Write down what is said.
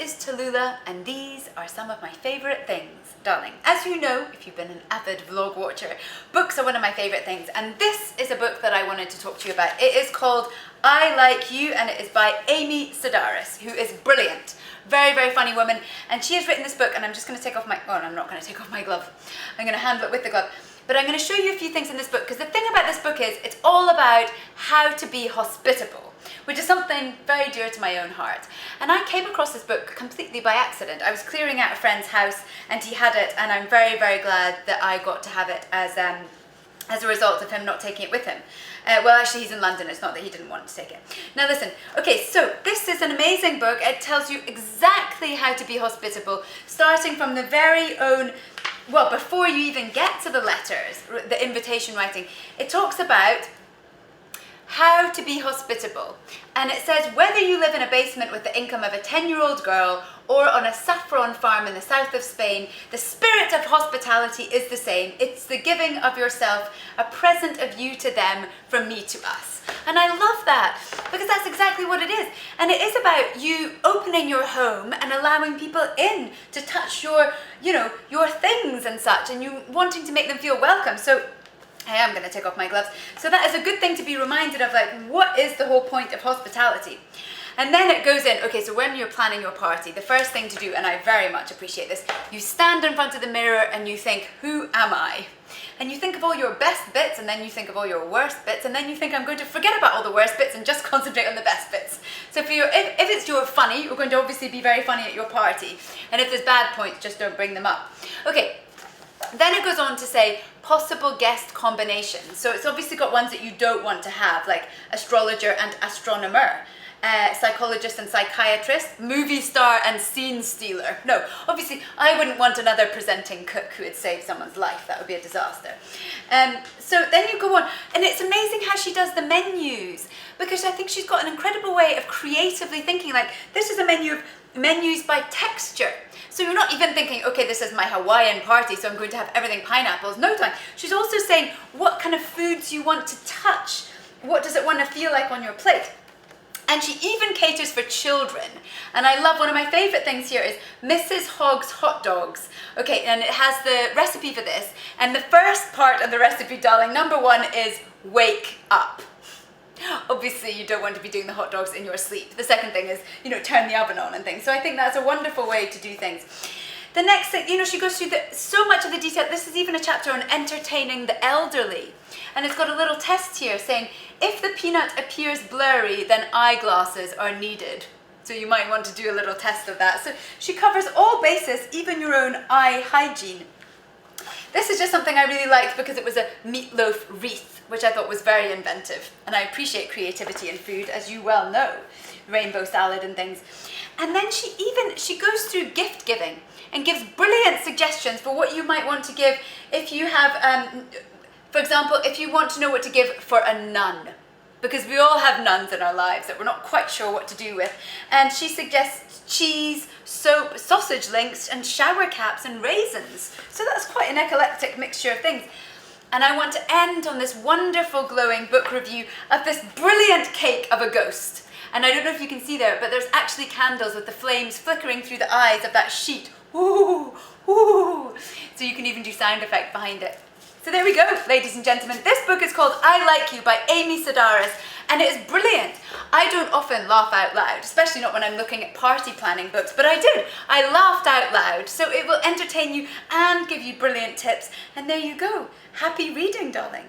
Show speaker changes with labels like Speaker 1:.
Speaker 1: is Tallulah, and these are some of my favourite things, darling. As you know, if you've been an avid vlog watcher, books are one of my favourite things, and this is a book that I wanted to talk to you about. It is called I Like You, and it is by Amy Sedaris, who is brilliant. Very, very funny woman, and she has written this book, and I'm just going to take off my, oh, no, I'm not going to take off my glove. I'm going to handle it with the glove. But I'm going to show you a few things in this book, because the thing about this book is it's all about how to be hospitable, which is something very dear to my own heart. And I came across this book completely by accident. I was clearing out a friend's house and he had it, and I'm very, very glad that I got to have it as a result of him not taking it with him. Well, actually, he's in London. It's not that he didn't want to take it. Now, listen. Okay, so this is an amazing book. It tells you exactly how to be hospitable, starting from the very own, well, before you even get to the letters, the invitation writing. It talks about how to be hospitable. And it says, whether you live in a basement with the income of a 10-year-old girl or on a saffron farm in the south of Spain, the spirit of hospitality is the same. It's the giving of yourself, a present of you to them, from me to us. And I love that, because that's exactly what it is. And it is about you opening your home and allowing people in to touch your, your things and such, and you wanting to make them feel welcome. So I am going to take off my gloves. So that is a good thing to be reminded of, like, what is the whole point of hospitality? And then it goes in, okay, so when you're planning your party, the first thing to do, and I very much appreciate this, you stand in front of the mirror and you think, who am I? And you think of all your best bits, and then you think of all your worst bits, and then you think, I'm going to forget about all the worst bits and just concentrate on the best bits. So for your, if it's your funny, you're going to obviously be very funny at your party. And if there's bad points, just don't bring them up. Okay. Then it goes on to say possible guest combinations. So it's obviously got ones that you don't want to have, like astrologer and astronomer, psychologist and psychiatrist, movie star and scene stealer. No, obviously I wouldn't want another presenting cook who had saved someone's life. That would be a disaster. So then you go on, and it's amazing how she does the menus, because I think she's got an incredible way of creatively thinking. Like, this is a menu of menus by texture. So you're not even thinking, okay, this is my Hawaiian party, so I'm going to have everything pineapples. No time. She's also saying what kind of foods you want to touch. What does it want to feel like on your plate? And she even caters for children. And I love, one of my favorite things here is Mrs. Hogg's hot dogs. Okay, and it has the recipe for this. And the first part of the recipe, darling, number one, is wake up. Obviously, you don't want to be doing the hot dogs in your sleep. The second thing is, turn the oven on and things. So I think that's a wonderful way to do things. The next thing, she goes through so much of the detail. This is even a chapter on entertaining the elderly. And it's got a little test here saying, if the peanut appears blurry, then eyeglasses are needed. So you might want to do a little test of that. So she covers all bases, even your own eye hygiene. This is just something I really liked because it was a meatloaf wreath, which I thought was very inventive. And I appreciate creativity in food, as you well know. Rainbow salad and things. And then she goes through gift giving and gives brilliant suggestions for what you might want to give if you have, for example, if you want to know what to give for a nun. Because we all have nuns in our lives that we're not quite sure what to do with. And she suggests cheese, soap, sausage links, and shower caps and raisins. So that's quite an eclectic mixture of things. And I want to end on this wonderful glowing book review of this brilliant cake of a ghost. And I don't know if you can see there, but there's actually candles with the flames flickering through the eyes of that sheet. Ooh, ooh. So you can even do sound effect behind it. So there we go, ladies and gentlemen. This book is called I Like You by Amy Sedaris, and it is brilliant. I don't often laugh out loud, especially not when I'm looking at party planning books, but I did. I laughed out loud, so it will entertain you and give you brilliant tips. And there you go. Happy reading, darling.